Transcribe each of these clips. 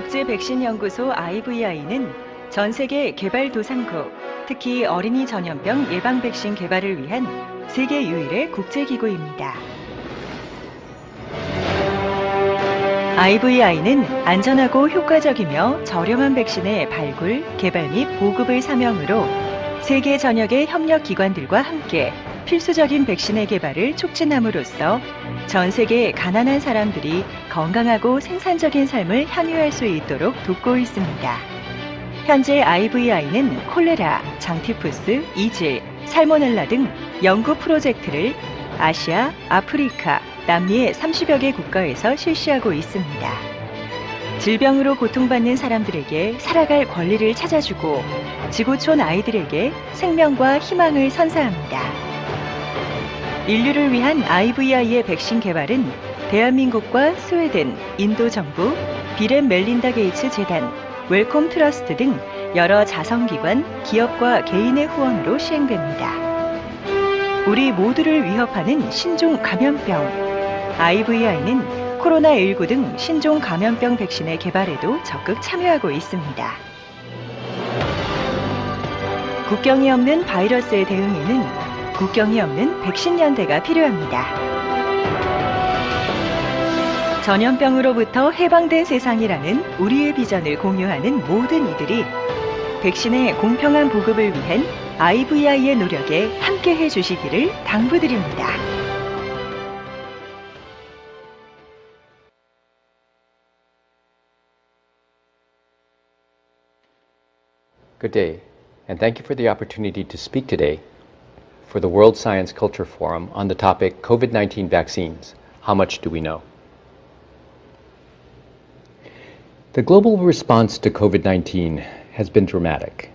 국제백신연구소 IVI는 전 세계 개발도상국, 특히 어린이 전염병 예방 백신 개발을 위한 세계 유일의 국제기구입니다. IVI는 안전하고 효과적이며 저렴한 백신의 발굴, 개발 및 보급을 사명으로 세계 전역의 협력기관들과 함께 필수적인 백신의 개발을 촉진함으로써 전 세계 가난한 사람들이 건강하고 생산적인 삶을 향유할 수 있도록 돕고 있습니다. 현재 IVI는 콜레라, 장티푸스, 이질, 살모넬라 등 연구 프로젝트를 아시아, 아프리카, 남미의 30여 개 국가에서 실시하고 있습니다. 질병으로 고통받는 사람들에게 살아갈 권리를 찾아주고 지구촌 아이들에게 생명과 희망을 선사합니다. 인류를 위한 IVI의 백신 개발은 대한민국과 스웨덴, 인도 정부, 빌 앤 멜린다 게이츠 재단, 웰컴 트러스트 등 여러 자선기관, 기업과 개인의 후원으로 시행됩니다. 우리 모두를 위협하는 신종 감염병. IVI는 코로나19 등 신종 감염병 백신의 개발에도 적극 참여하고 있습니다. 국경이 없는 바이러스에 대응에는 국경이 없는 백신 연대가 필요합니다. 전염병으로부터 해방된 세상이라는 우리의 비전을 공유하는 모든 이들이 백신의 공평한 보급을 위한 IVI의 노력에 함께해 주시기를 당부드립니다. Good day, and thank you for the opportunity to speak today for the World Science Culture Forum on the topic COVID-19 vaccines. How much do we know? The global response to COVID-19 has been dramatic,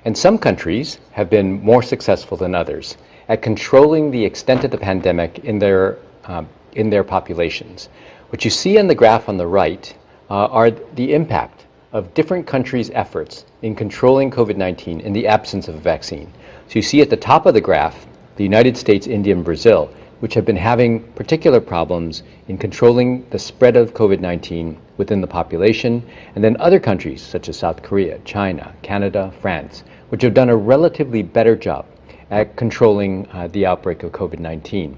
and some countries have been more successful than others at controlling the extent of the pandemic in their populations. What you see on the graph on the right are the impact of different countries' efforts in controlling COVID-19 in the absence of a vaccine. So you see at the top of the graph, the United States, India, and Brazil, which have been having particular problems in controlling the spread of COVID-19 within the population, and then other countries such as South Korea, China, Canada, France, which have done a relatively better job at controlling the outbreak of COVID-19.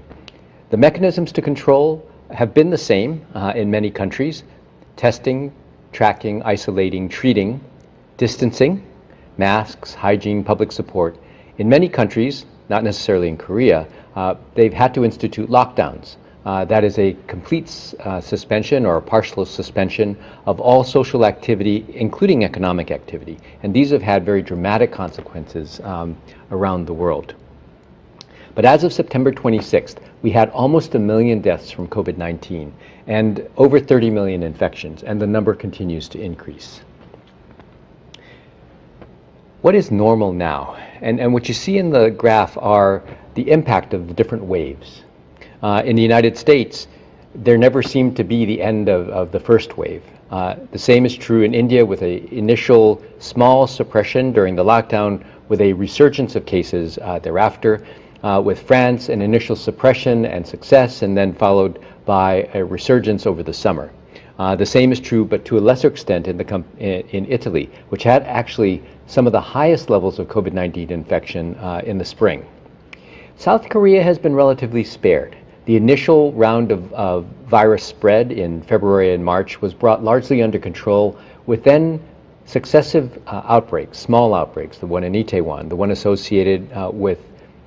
The mechanisms to control have been the same in many countries: testing, tracking, isolating, treating, distancing, masks, hygiene, public support. In many countries, not necessarily in Korea, they've had to institute lockdowns. That is a complete suspension or a partial suspension of all social activity, including economic activity. And these have had very dramatic consequences around the world. But as of September 26th, we had almost 1 million deaths from COVID-19 and over 30 million infections, and the number continues to increase. What is normal now? And what you see in the graph are the impact of the different waves. In the United States, there never seemed to be the end of the first wave. The same is true in India, with an initial small suppression during the lockdown with a resurgence of cases thereafter. With France, an initial suppression and success, and then followed by a resurgence over the summer. The same is true, but to a lesser extent, in Italy, which had actually some of the highest levels of COVID-19 infection in the spring. South Korea has been relatively spared. The initial round of virus spread in February and March was brought largely under control, with then successive outbreaks, small outbreaks, the one in Itaewon, the one associated with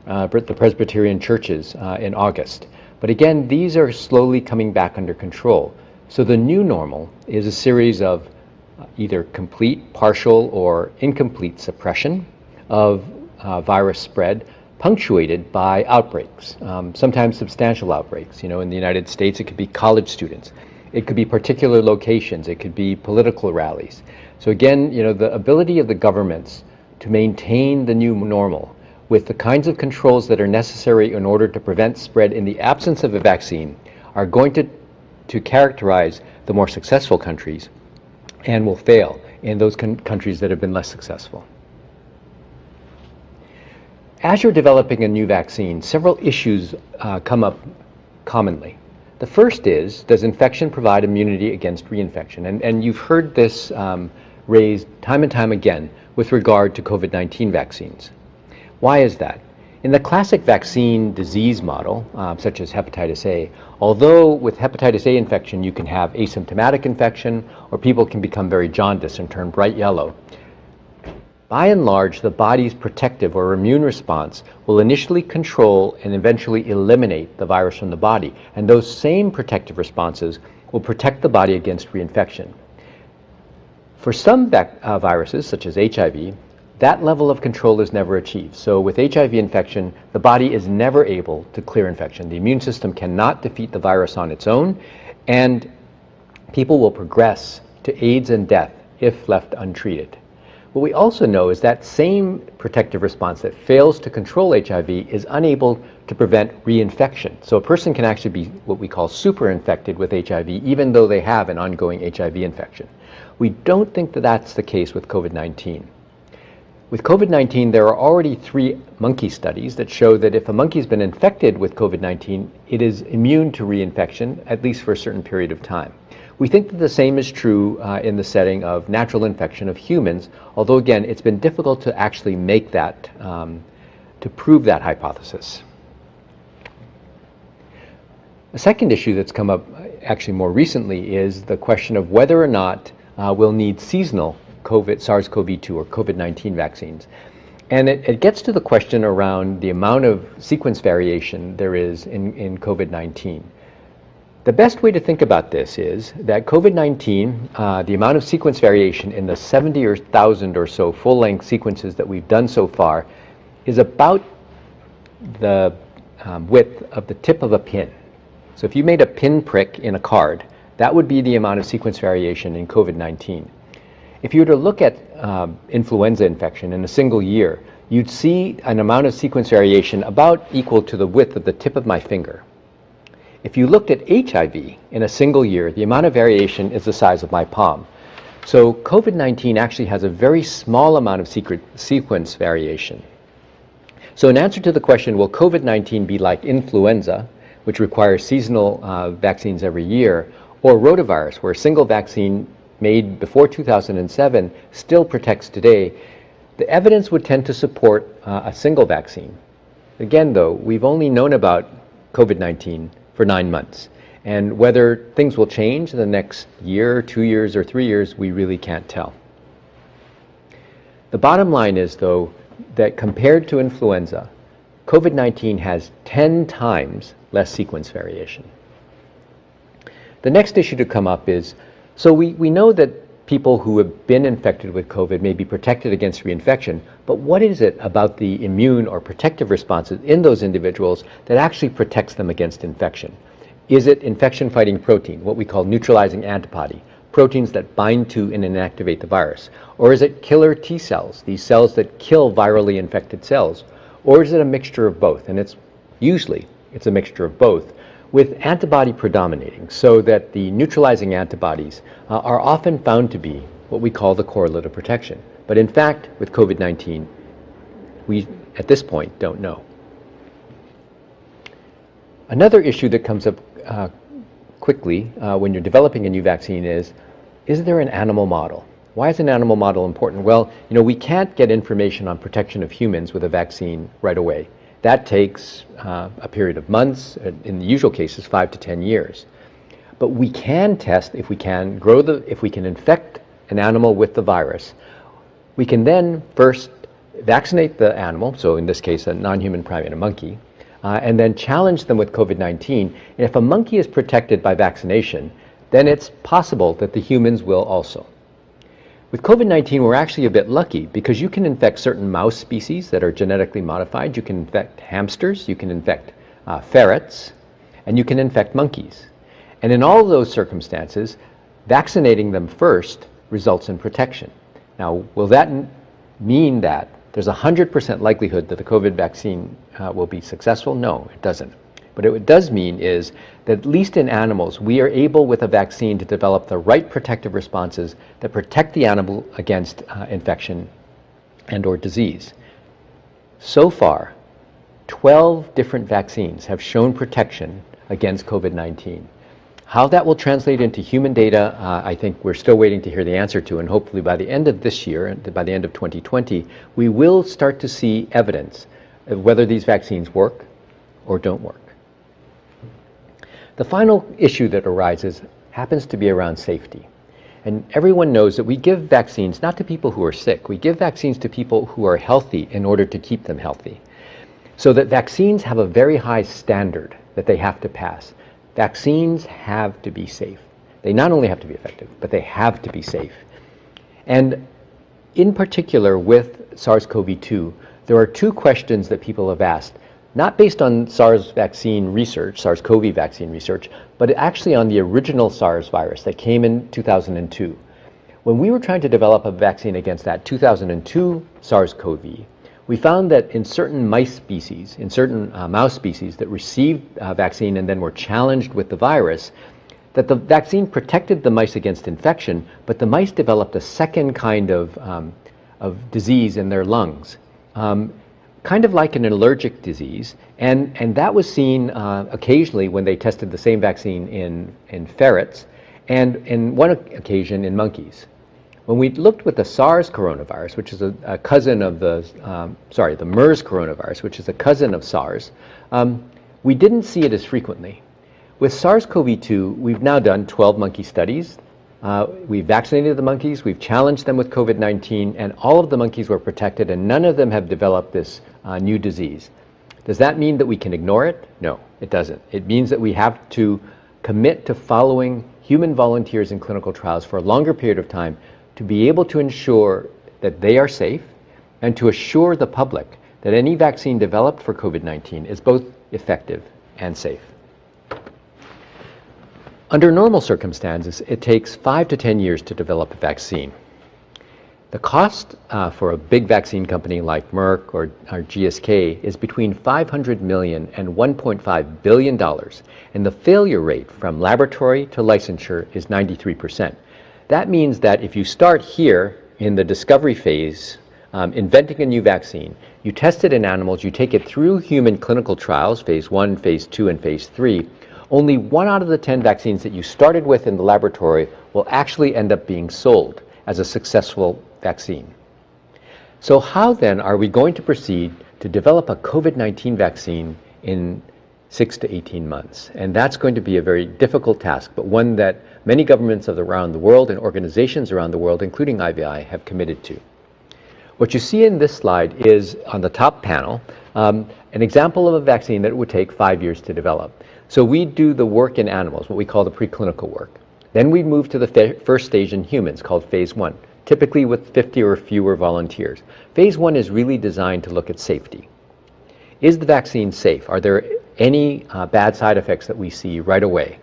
the Presbyterian churches in August. But again, these are slowly coming back under control. So the new normal is a series of either complete, partial, or incomplete suppression of virus spread, punctuated by outbreaks, sometimes substantial outbreaks. You know, in the United States, it could be college students. It could be particular locations. It could be political rallies. So again, you know, the ability of the governments to maintain the new normal with the kinds of controls that are necessary in order to prevent spread in the absence of a vaccine are going to characterize the more successful countries and will fail in those countries that have been less successful. As you're developing a new vaccine, several issues come up commonly. The first is, does infection provide immunity against reinfection? And you've heard this raised time and time again with regard to COVID-19 vaccines. Why is that? In the classic vaccine disease model, such as hepatitis A, although with hepatitis A infection you can have asymptomatic infection or people can become very jaundiced and turn bright yellow, by and large the body's protective or immune response will initially control and eventually eliminate the virus from the body, and those same protective responses will protect the body against reinfection. For some viruses, such as HIV, that level of control is never achieved. So with HIV infection, the body is never able to clear infection. The immune system cannot defeat the virus on its own, and people will progress to AIDS and death if left untreated. What we also know is that same protective response that fails to control HIV is unable to prevent reinfection. So a person can actually be what we call super-infected with HIV even though they have an ongoing HIV infection. We don't think that that's the case with COVID-19. With COVID-19, there are already 3 monkey studies that show that if a monkey has been infected with COVID-19, it is immune to reinfection, at least for a certain period of time. We think that the same is true in the setting of natural infection of humans, although again, it's been difficult to actually make that, to prove that hypothesis. A second issue that's come up actually more recently is the question of whether or not we'll need seasonal SARS-CoV-2 or COVID-19 vaccines. And it gets to the question around the amount of sequence variation there is in COVID-19. The best way to think about this is that COVID-19, the amount of sequence variation in the 70,000 or so full-length sequences that we've done so far is about the width of the tip of a pin. So if you made a pin prick in a card, that would be the amount of sequence variation in COVID-19. If you were to look at influenza infection in a single year, you'd see an amount of sequence variation about equal to the width of the tip of my finger. If you looked at HIV in a single year, the amount of variation is the size of my palm. So COVID-19 actually has a very small amount of sequence variation. So in answer to the question, will COVID-19 be like influenza, which requires seasonal vaccines every year, or rotavirus, where a single vaccine made before 2007 still protects today, the evidence would tend to support a single vaccine. Again, though, we've only known about COVID-19 for 9 months. And whether things will change in the next year, 2 years, or 3 years, we really can't tell. The bottom line is, though, that compared to influenza, COVID-19 has 10 times less sequence variation. The next issue to come up is, so we know that people who have been infected with COVID may be protected against reinfection, but what is it about the immune or protective responses in those individuals that actually protects them against infection? Is it infection-fighting protein, what we call neutralizing antibody, proteins that bind to and inactivate the virus? Or is it killer T cells, these cells that kill virally infected cells? Or is it a mixture of both? And it's a mixture of both, with antibody predominating, so that the neutralizing antibodies are often found to be what we call the correlate of protection. But in fact, with COVID-19, we, at this point, don't know. Another issue that comes up quickly when you're developing a new vaccine is there an animal model? Why is an animal model important? Well, we can't get information on protection of humans with a vaccine right away. That takes a period of months, in the usual cases 5 to 10 years. But we can test if we can infect an animal with the virus. We can then first vaccinate the animal, so in this case a non-human primate, a monkey, and then challenge them with COVID-19. And if a monkey is protected by vaccination, then it's possible that the humans will also. With COVID-19, we're actually a bit lucky because you can infect certain mouse species that are genetically modified. You can infect hamsters, you can infect ferrets, and you can infect monkeys. And in all of those circumstances, vaccinating them first results in protection. Now, will that mean that there's a 100% likelihood that the COVID vaccine will be successful? No, it doesn't. But what it does mean is that at least in animals, we are able with a vaccine to develop the right protective responses that protect the animal against infection and or disease. So far, 12 different vaccines have shown protection against COVID-19. How that will translate into human data, I think we're still waiting to hear the answer to, and hopefully by the end of this year, by the end of 2020, we will start to see evidence of whether these vaccines work or don't work. The final issue that arises happens to be around safety. And everyone knows that we give vaccines not to people who are sick, we give vaccines to people who are healthy in order to keep them healthy. So that vaccines have a very high standard that they have to pass. Vaccines have to be safe. They not only have to be effective, but they have to be safe. And in particular with SARS-CoV-2, there are two questions that people have asked, not based on SARS vaccine research, SARS-CoV vaccine research, but actually on the original SARS virus that came in 2002. When we were trying to develop a vaccine against that 2002 SARS-CoV, we found that in certain mice species, in certain mouse species that received vaccine and then were challenged with the virus, that the vaccine protected the mice against infection, but the mice developed a second kind of disease in their lungs, kind of like an allergic disease, and that was seen occasionally when they tested the same vaccine in ferrets, and in one occasion in monkeys. When we looked with the SARS coronavirus, which is a cousin of the MERS coronavirus, which is a cousin of SARS, we didn't see it as frequently. With SARS-CoV-2, we've now done 12 monkey studies. We've vaccinated the monkeys, we've challenged them with COVID-19, and all of the monkeys were protected, and none of them have developed this new disease. Does that mean that we can ignore it? No, it doesn't. It means that we have to commit to following human volunteers in clinical trials for a longer period of time to be able to ensure that they are safe and to assure the public that any vaccine developed for COVID-19 is both effective and safe. Under normal circumstances, it takes 5 to 10 years to develop a vaccine. The cost for a big vaccine company like Merck or GSK is between $500 million and $1.5 billion, and the failure rate from laboratory to licensure is 93%. That means that if you start here in the discovery phase, inventing a new vaccine, you test it in animals, you take it through human clinical trials, phase 1, phase 2, and phase 3, only 1 out of the 10 vaccines that you started with in the laboratory will actually end up being sold as a successful vaccine. So how then are we going to proceed to develop a COVID-19 vaccine in 6 to 18 months? And that's going to be a very difficult task, but one that many governments around the world and organizations around the world, including IVI, have committed to. What you see in this slide is, on the top panel, an example of a vaccine that would take 5 years to develop. So we do the work in animals, what we call the preclinical work. Then we move to the first stage in humans, called phase 1, typically with 50 or fewer volunteers. Phase 1 is really designed to look at safety. Is the vaccine safe? Are there any bad side effects that we see right away?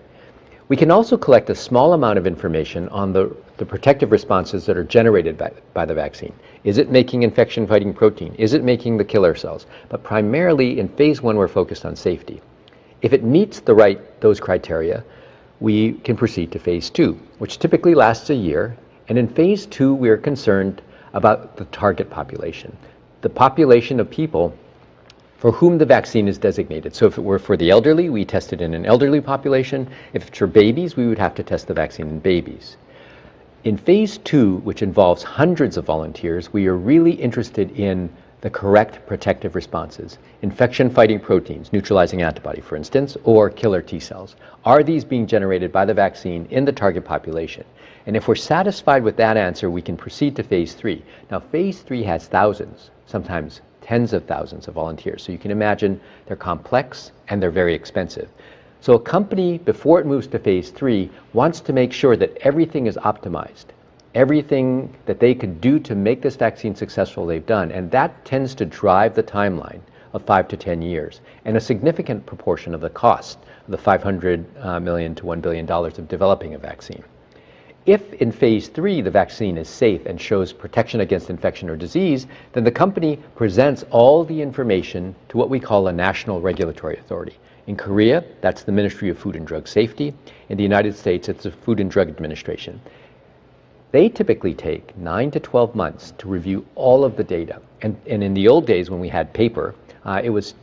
We can also collect a small amount of information on the protective responses that are generated by the vaccine. Is it making infection-fighting protein? Is it making the killer cells? But primarily in phase 1, we're focused on safety. If it meets those criteria, we can proceed to phase 2, which typically lasts a year. And in phase 2, we are concerned about the target population, the population of people for whom the vaccine is designated. So if it were for the elderly, we test it in an elderly population. If it's for babies, we would have to test the vaccine in babies. In phase 2, which involves hundreds of volunteers, we are really interested in the correct protective responses. Infection-fighting proteins, neutralizing antibody, for instance, or killer T cells. Are these being generated by the vaccine in the target population? And if we're satisfied with that answer, we can proceed to phase 3. Now, phase 3 has thousands, sometimes tens of thousands of volunteers. So you can imagine they're complex and they're very expensive. So a company, before it moves to phase 3, wants to make sure that everything is optimized. Everything that they could do to make this vaccine successful, they've done. And that tends to drive the timeline of 5 to 10 years and a significant proportion of the cost of the $500 million to $1 billion of developing a vaccine. If in phase 3 the vaccine is safe and shows protection against infection or disease, then the company presents all the information to what we call a national regulatory authority. In Korea, that's the Ministry of Food and Drug Safety. In the United States, it's the Food and Drug Administration. They typically take 9 to 12 months to review all of the data. And in the old days when we had paper, It was,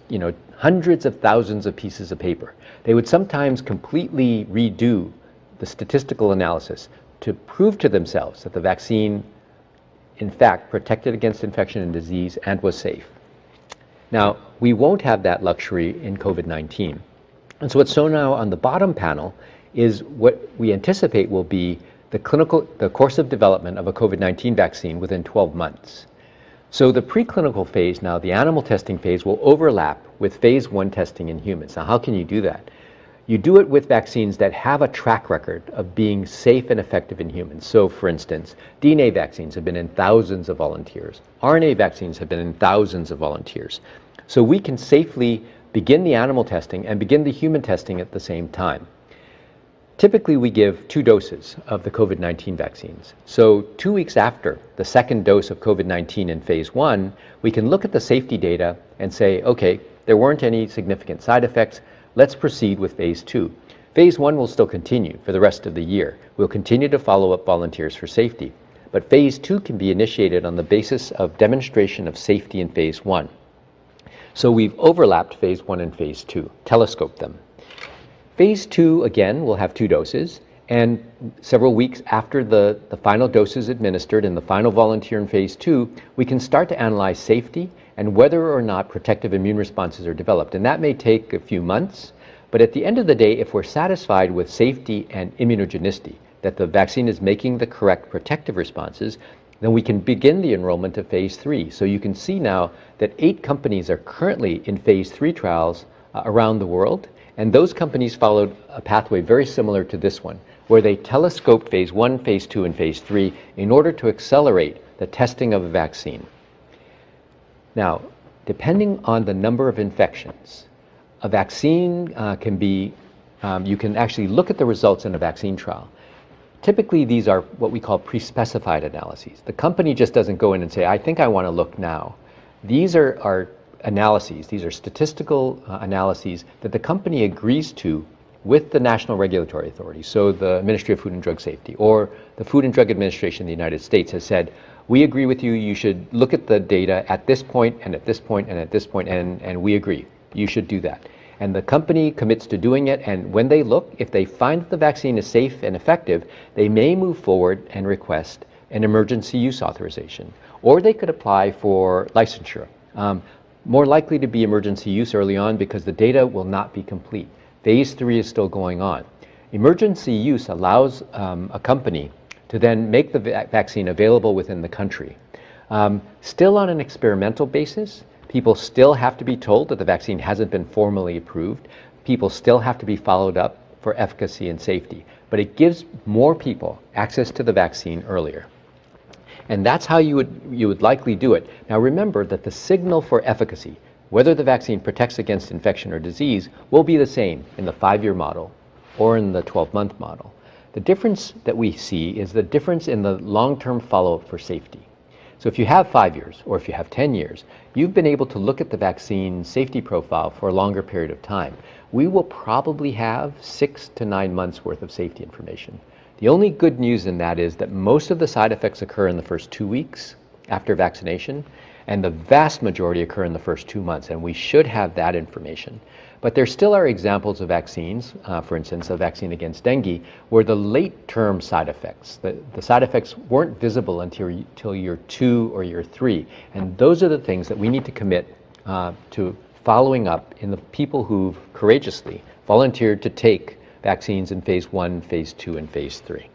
hundreds of thousands of pieces of paper. They would sometimes completely redo the statistical analysis to prove to themselves that the vaccine, in fact, protected against infection and disease and was safe. Now, we won't have that luxury in COVID-19. And so what's shown now on the bottom panel is what we anticipate will be the course of development of a COVID-19 vaccine within 12 months. So the preclinical phase now, the animal testing phase, will overlap with phase 1 testing in humans. Now, how can you do that? You do it with vaccines that have a track record of being safe and effective in humans. So, for instance, DNA vaccines have been in thousands of volunteers. RNA vaccines have been in thousands of volunteers. So we can safely begin the animal testing and begin the human testing at the same time. Typically, we give 2 doses of the COVID-19 vaccines. So 2 weeks after the second dose of COVID-19 in phase 1, we can look at the safety data and say, okay, there weren't any significant side effects. Let's proceed with phase 2. Phase 1 will still continue for the rest of the year. We'll continue to follow up volunteers for safety. But phase 2 can be initiated on the basis of demonstration of safety in phase 1. So we've overlapped phase 1 and phase 2, telescoped them. Phase 2, again, will have 2 doses, and several weeks after the final dose is administered and the final volunteer in phase 2, we can start to analyze safety and whether or not protective immune responses are developed. And that may take a few months, but at the end of the day, if we're satisfied with safety and immunogenicity, that the vaccine is making the correct protective responses, then we can begin the enrollment of phase 3. So you can see now that 8 companies are currently in phase 3 trials around the world, and those companies followed a pathway very similar to this one, where they telescoped phase 1, phase 2, and phase 3 in order to accelerate the testing of a vaccine. Now, depending on the number of infections, a vaccine can be, you can actually look at the results in a vaccine trial. Typically, these are what we call pre-specified analyses. The company just doesn't go in and say, I think I want to look now. These are analyses, these are statistical analyses that the company agrees to with the national regulatory authority. So the Ministry of Food and Drug Safety or the Food and Drug Administration of the United States has said, we agree with you, you should look at the data at this point and at this point and at this point, and we agree, you should do that. And the company commits to doing it, and when they look, if they find that the vaccine is safe and effective, they may move forward and request an emergency use authorization. Or they could apply for licensure. More likely to be emergency use early on because the data will not be complete. Phase 3 is still going on. Emergency use allows a company to then make the vaccine available within the country. Still on an experimental basis, people still have to be told that the vaccine hasn't been formally approved. People still have to be followed up for efficacy and safety. But it gives more people access to the vaccine earlier. And that's how you would likely do it. Now remember that the signal for efficacy, whether the vaccine protects against infection or disease, will be the same in the 5-year model or in the 12-month model. The difference that we see is the difference in the long-term follow-up for safety. So if you have 5 years or if you have 10 years, you've been able to look at the vaccine safety profile for a longer period of time. We will probably have 6 to 9 months worth of safety information. The only good news in that is that most of the side effects occur in the first 2 weeks after vaccination, and the vast majority occur in the first 2 months, and we should have that information. But there still are examples of vaccines, for instance, a vaccine against dengue, where the late-term side effects, the side effects weren't visible until year 2 or year 3, and those are the things that we need to commit to following up in the people who've courageously volunteered to take vaccines in phase 1, phase 2, and phase 3.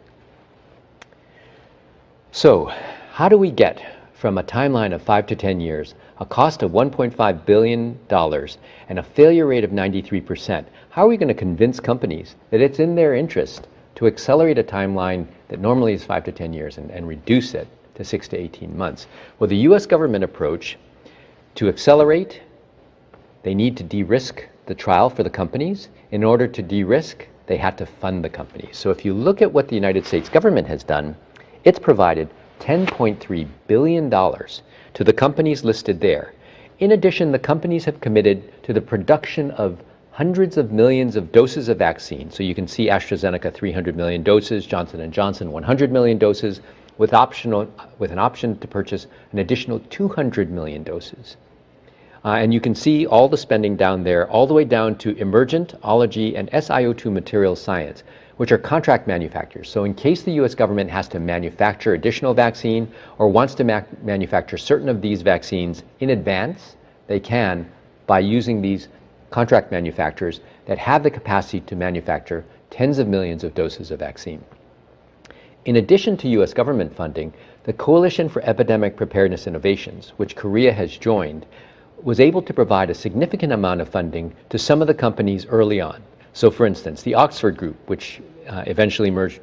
So, how do we get from a timeline of 5 to 10 years, a cost of $1.5 billion, and a failure rate of 93%? How are we going to convince companies that it's in their interest to accelerate a timeline that normally is 5 to 10 years and reduce it to 6 to 18 months? Well, the U.S. government approach to accelerate, they need to de-risk the trial for the companies. In order to de-risk, they had to fund the companies. So if you look at what the United States government has done, it's provided $10.3 billion to the companies listed there. In addition, the companies have committed to the production of hundreds of millions of doses of vaccine. So you can see AstraZeneca 300 million doses, Johnson & Johnson 100 million doses, with an option to purchase an additional 200 million doses. And you can see all the spending down there, all the way down to emergent, ology, and SiO2 materials science, which are contract manufacturers. So in case the US government has to manufacture additional vaccine or wants to manufacture certain of these vaccines in advance, they can by using these contract manufacturers that have the capacity to manufacture tens of millions of doses of vaccine. In addition to US government funding, the Coalition for Epidemic Preparedness Innovations, which Korea has joined, was able to provide a significant amount of funding to some of the companies early on. So for instance, the Oxford Group, which eventually merged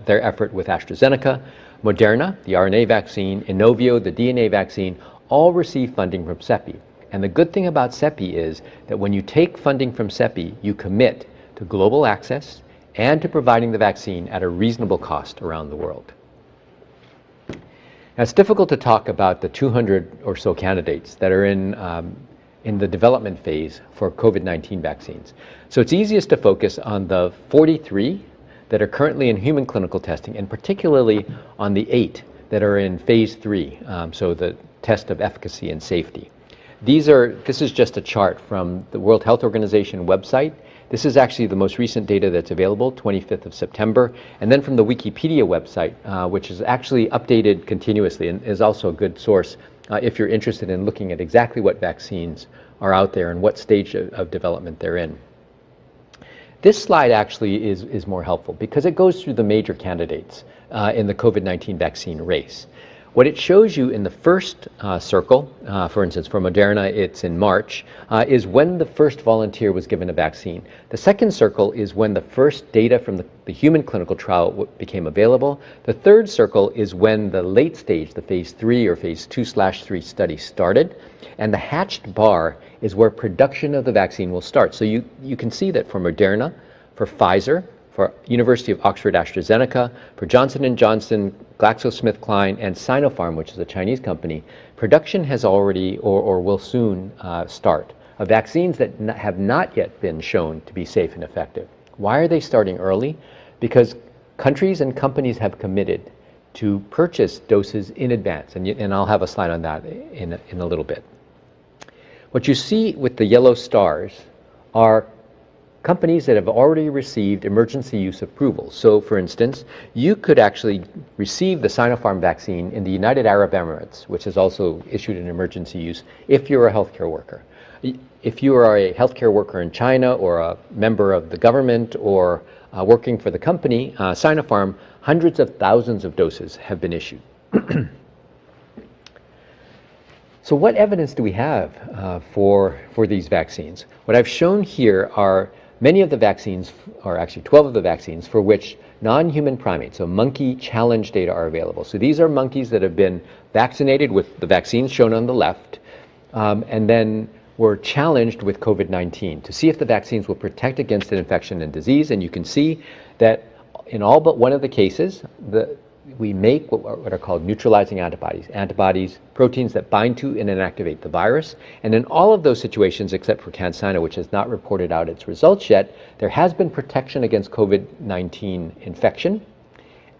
their effort with AstraZeneca, Moderna, the RNA vaccine, Inovio, the DNA vaccine, all received funding from CEPI. And the good thing about CEPI is that when you take funding from CEPI, you commit to global access and to providing the vaccine at a reasonable cost around the world. Now, it's difficult to talk about the 200 or so candidates that are in the development phase for COVID-19 vaccines. So it's easiest to focus on the 43 that are currently in human clinical testing, and particularly on the 8 that are in phase 3, so the test of efficacy and safety. This is just a chart from the World Health Organization website. This is actually the most recent data that's available, 25th of September, and then from the Wikipedia website, which is actually updated continuously and is also a good source if you're interested in looking at exactly what vaccines are out there and what stage of development they're in. This slide actually is more helpful because it goes through the major candidates in the COVID-19 vaccine race. What it shows you in the first circle, for instance, for Moderna, it's in March, is when the first volunteer was given a vaccine. The second circle is when the first data from the human clinical trial became available. The third circle is when the late stage, the phase 3 or phase 2/3 study started. And the hatched bar is where production of the vaccine will start. So you can see that for Moderna, for Pfizer, for University of Oxford AstraZeneca, for Johnson & Johnson, GlaxoSmithKline, and Sinopharm, which is a Chinese company, production has already or will soon start of vaccines that have not yet been shown to be safe and effective. Why are they starting early? Because countries and companies have committed to purchase doses in advance, and I'll have a slide on that in a little bit. What you see with the yellow stars are companies that have already received emergency use approval. So, for instance, you could actually receive the Sinopharm vaccine in the United Arab Emirates, which has also issued an emergency use, if you're a healthcare worker. If you are a healthcare worker in China or a member of the government or working for the company, Sinopharm, hundreds of thousands of doses have been issued. So what evidence do we have for these vaccines? What I've shown here are many of the vaccines, or actually 12 of the vaccines, for which non-human primates, so monkey challenge data are available. So these are monkeys that have been vaccinated with the vaccines shown on the left, and then were challenged with COVID-19 to see if the vaccines will protect against an infection and disease. And you can see that in all but one of the cases, we make what are called neutralizing antibodies, proteins that bind to and inactivate the virus. And in all of those situations, except for CanSino, which has not reported out its results yet, there has been protection against COVID-19 infection,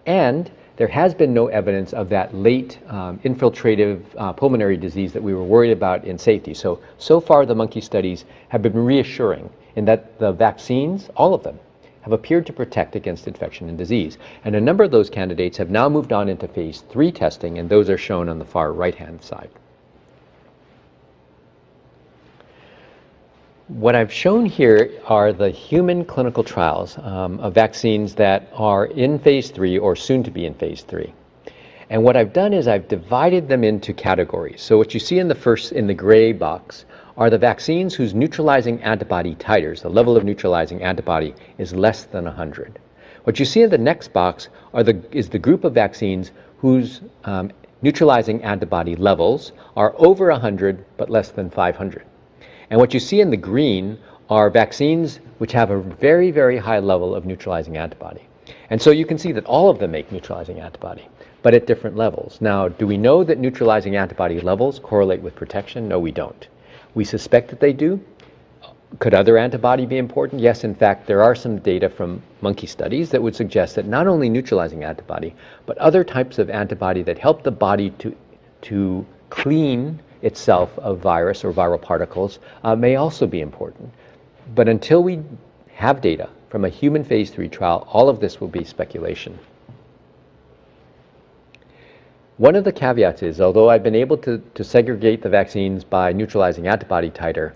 and there has been no evidence of that late infiltrative pulmonary disease that we were worried about in safety. So far the monkey studies have been reassuring in that the vaccines, all of them, have appeared to protect against infection and disease. And a number of those candidates have now moved on into phase 3 testing, and those are shown on the far right-hand side. What I've shown here are the human clinical trials of vaccines that are in phase 3 or soon to be in phase 3. And what I've done is I've divided them into categories. So what you see in the gray box are the vaccines whose neutralizing antibody titers, the level of neutralizing antibody, is less than 100. What you see in the next box is the group of vaccines whose neutralizing antibody levels are over 100 but less than 500. And what you see in the green are vaccines which have a very, very high level of neutralizing antibody. And so you can see that all of them make neutralizing antibody, but at different levels. Now, do we know that neutralizing antibody levels correlate with protection? No, we don't. We suspect that they do. Could other antibody be important? Yes, in fact, there are some data from monkey studies that would suggest that not only neutralizing antibody, but other types of antibody that help the body to clean itself of virus or viral particles may also be important. But until we have data from a human phase 3 trial, all of this will be speculation. One of the caveats is, although I've been able to segregate the vaccines by neutralizing antibody titer,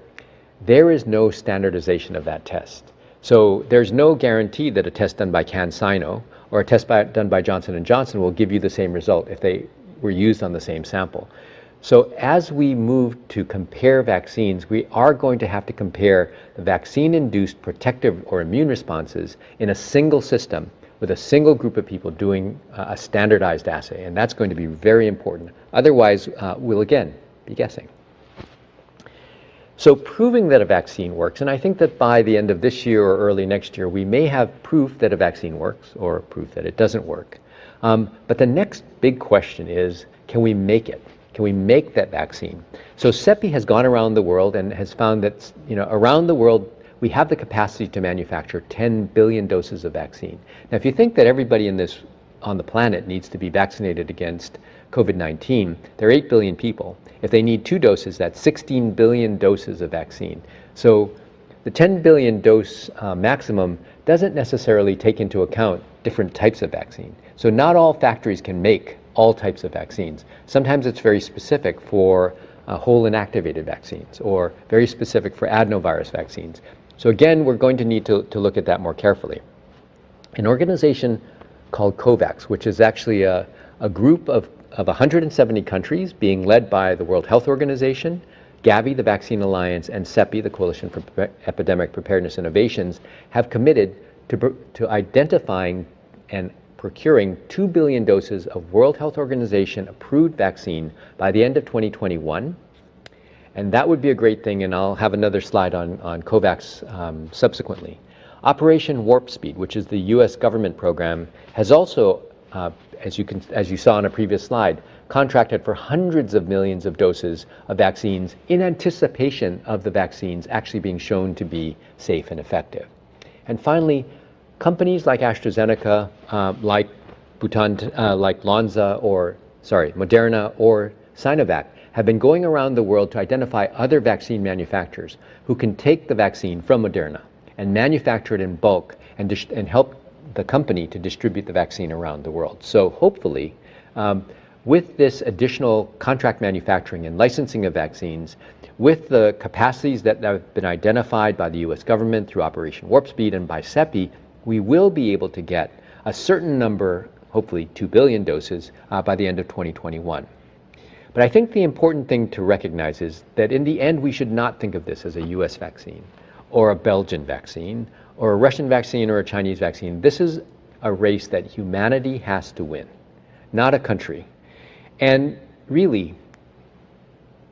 there is no standardization of that test. So there's no guarantee that a test done by CanSino or a test done by Johnson & Johnson will give you the same result if they were used on the same sample. So as we move to compare vaccines, we are going to have to compare the vaccine-induced protective or immune responses in a single system with a single group of people doing a standardized assay, and that's going to be very important. Otherwise, we'll again be guessing. So proving that a vaccine works, and I think that by the end of this year or early next year, we may have proof that a vaccine works or proof that it doesn't work. But the next big question is, can we make it? Can we make that vaccine? So CEPI has gone around the world and has found that, around the world, we have the capacity to manufacture 10 billion doses of vaccine. Now, if you think that everybody on the planet needs to be vaccinated against COVID-19, there are 8 billion people. If they need 2 doses, that's 16 billion doses of vaccine. So the 10 billion dose maximum doesn't necessarily take into account different types of vaccine. So not all factories can make all types of vaccines. Sometimes it's very specific for whole inactivated vaccines or very specific for adenovirus vaccines. So again, we're going to need to look at that more carefully. An organization called COVAX, which is actually a group of 170 countries being led by the World Health Organization, Gavi, the Vaccine Alliance, and CEPI, the Coalition for Epidemic Preparedness Innovations, have committed to identifying and procuring 2 billion doses of World Health Organization approved vaccine by the end of 2021. And that would be a great thing, and I'll have another slide on COVAX subsequently. Operation Warp Speed, which is the US government program, has also, as you saw on a previous slide, contracted for hundreds of millions of doses of vaccines in anticipation of the vaccines actually being shown to be safe and effective. And finally, companies like AstraZeneca, like Moderna or Sinovac have been going around the world to identify other vaccine manufacturers who can take the vaccine from Moderna and manufacture it in bulk and help the company to distribute the vaccine around the world. So hopefully, with this additional contract manufacturing and licensing of vaccines, with the capacities that have been identified by the US government through Operation Warp Speed and by CEPI, we will be able to get a certain number, hopefully 2 billion doses, by the end of 2021. But I think the important thing to recognize is that in the end, we should not think of this as a US vaccine or a Belgian vaccine or a Russian vaccine or a Chinese vaccine. This is a race that humanity has to win, not a country. And really,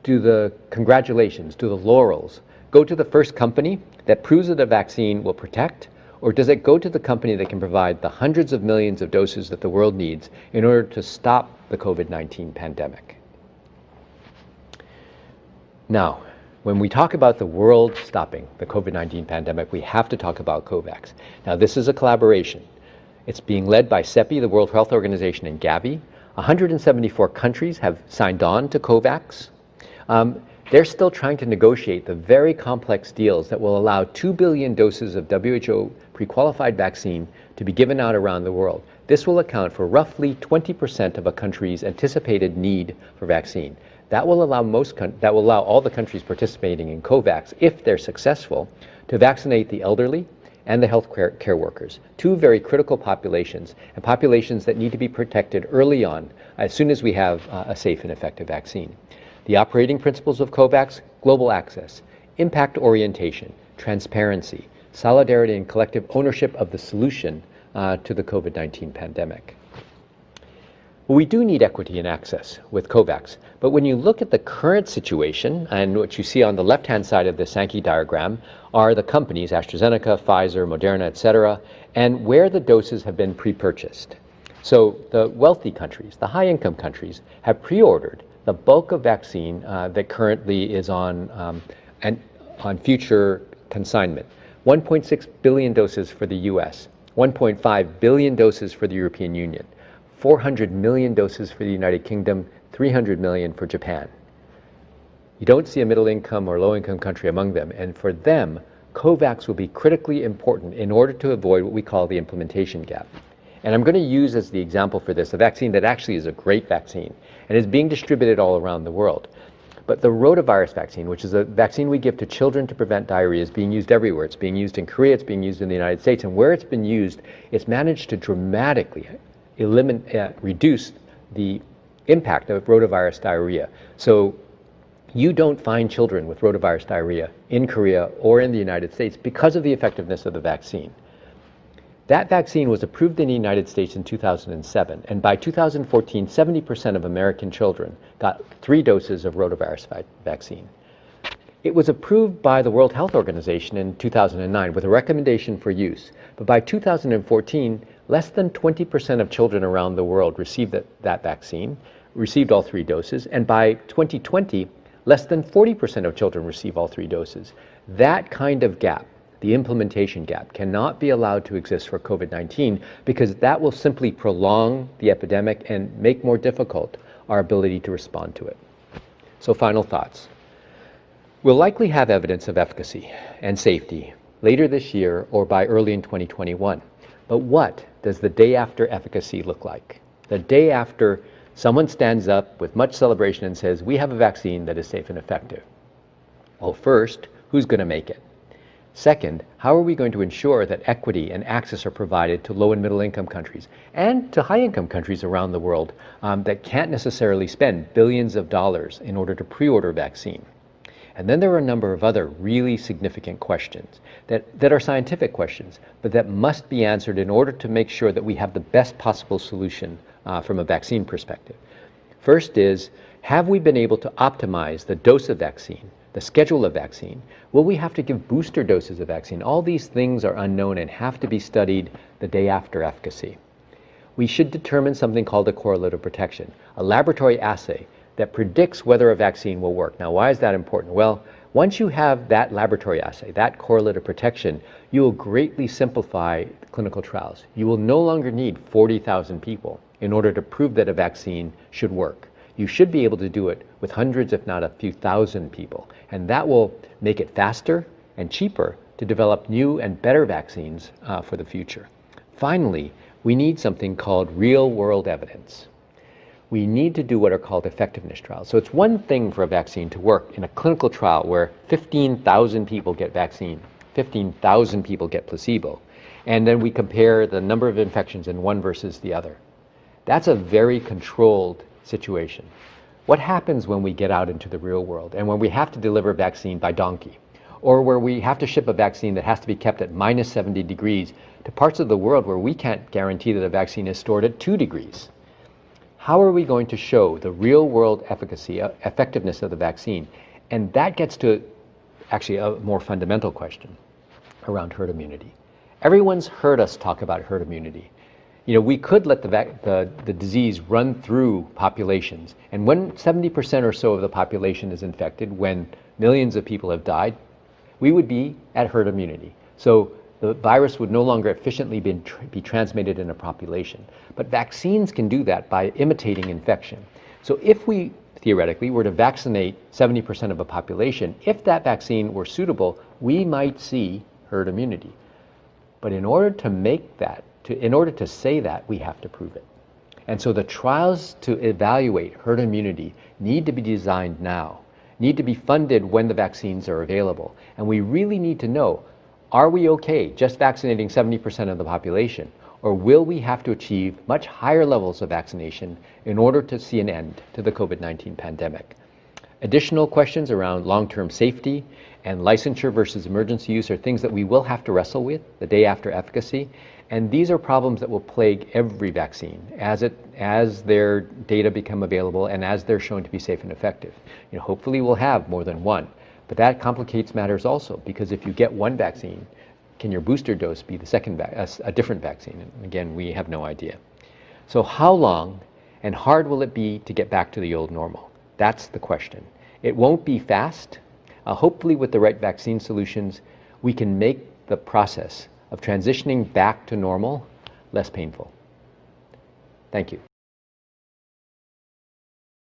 do the congratulations, do the laurels go to the first company that proves that a vaccine will protect, or does it go to the company that can provide the hundreds of millions of doses that the world needs in order to stop the COVID-19 pandemic? Now, when we talk about the world stopping the COVID-19 pandemic, we have to talk about COVAX. Now, this is a collaboration. It's being led by CEPI, the World Health Organization, and Gavi. 174 countries have signed on to COVAX. They're still trying to negotiate the very complex deals that will allow 2 billion doses of WHO pre-qualified vaccine to be given out around the world. This will account for roughly 20% of a country's anticipated need for vaccine. That will allow all the countries participating in COVAX, if they're successful, to vaccinate the elderly and the health care workers, 2 very critical populations, and populations that need to be protected early on as soon as we have a safe and effective vaccine. The operating principles of COVAX: global access, impact orientation, transparency, solidarity, and collective ownership of the solution to the COVID-19 pandemic. We do need equity and access with COVAX, but when you look at the current situation, and what you see on the left-hand side of the Sankey diagram are the companies, AstraZeneca, Pfizer, Moderna, etc., and where the doses have been pre-purchased. So the wealthy countries, the high-income countries, have pre-ordered the bulk of vaccine that currently is on future consignment. 1.6 billion doses for the US, 1.5 billion doses for the European Union, 400 million doses for the United Kingdom, 300 million for Japan. You don't see a middle income or low income country among them, and for them, COVAX will be critically important in order to avoid what we call the implementation gap. And I'm going to use as the example for this a vaccine that actually is a great vaccine and is being distributed all around the world. But the rotavirus vaccine, which is a vaccine we give to children to prevent diarrhea, is being used everywhere. It's being used in Korea, it's being used in the United States, and where it's been used, it's managed to dramatically reduce the impact of rotavirus diarrhea. So you don't find children with rotavirus diarrhea in Korea or in the United States because of the effectiveness of the vaccine. That vaccine was approved in the United States in 2007, and by 2014, 70% of American children got 3 doses of rotavirus vaccine. It was approved by the World Health Organization in 2009 with a recommendation for use, but by 2014, less than 20% of children around the world received that vaccine, received all 3 doses, and by 2020, less than 40% of children receive all 3 doses. That kind of gap, the implementation gap, cannot be allowed to exist for COVID-19 because that will simply prolong the epidemic and make more difficult our ability to respond to it. So final thoughts. We'll likely have evidence of efficacy and safety later this year or by early in 2021. But what does the day after efficacy look like? The day after someone stands up with much celebration and says, we have a vaccine that is safe and effective. Well, first, who's going to make it? Second, how are we going to ensure that equity and access are provided to low and middle income countries and to high income countries around the world that can't necessarily spend billions of dollars in order to pre-order vaccine? And then there are a number of other really significant questions that are scientific questions, but that must be answered in order to make sure that we have the best possible solution from a vaccine perspective. First is, have we been able to optimize the dose of vaccine, the schedule of vaccine? Will we have to give booster doses of vaccine? All these things are unknown and have to be studied the day after efficacy. We should determine something called a correlative protection, a laboratory assay that predicts whether a vaccine will work. Now, why is that important? Well, once you have that laboratory assay, that correlative protection, you will greatly simplify clinical trials. You will no longer need 40,000 people in order to prove that a vaccine should work. You should be able to do it with hundreds, if not a few thousand people. And that will make it faster and cheaper to develop new and better vaccines for the future. Finally, we need something called real-world evidence. We need to do what are called effectiveness trials. So it's one thing for a vaccine to work in a clinical trial where 15,000 people get vaccine, 15,000 people get placebo, and then we compare the number of infections in one versus the other. That's a very controlled situation. What happens when we get out into the real world and when we have to deliver vaccine by donkey, or where we have to ship a vaccine that has to be kept at minus 70 degrees to parts of the world where we can't guarantee that a vaccine is stored at 2 degrees? How are we going to show the real world efficacy, effectiveness of the vaccine? And that gets to actually a more fundamental question around herd immunity. Everyone's heard us talk about herd immunity. You know, we could let the disease run through populations, and when 70% or so of the population is infected, when millions of people have died, we would be at herd immunity. So the virus would no longer efficiently be transmitted in a population. But vaccines can do that by imitating infection. So if we, theoretically, were to vaccinate 70% of a population, if that vaccine were suitable, we might see herd immunity. But in order to make that, in order to say that, we have to prove it. And so the trials to evaluate herd immunity need to be designed now, need to be funded when the vaccines are available. And we really need to know, are we okay just vaccinating 70% of the population? Or will we have to achieve much higher levels of vaccination in order to see an end to the COVID-19 pandemic? Additional questions around long-term safety and licensure versus emergency use are things that we will have to wrestle with the day after efficacy. And these are problems that will plague every vaccine as their data become available and as they're shown to be safe and effective. You know, hopefully we'll have more than one. But that complicates matters also, because if you get one vaccine, can your booster dose be the second a different vaccine? And again, we have no idea. So how long and hard will it be to get back to the old normal? That's the question. It won't be fast. Hopefully with the right vaccine solutions, we can make the process of transitioning back to normal less painful. Thank you.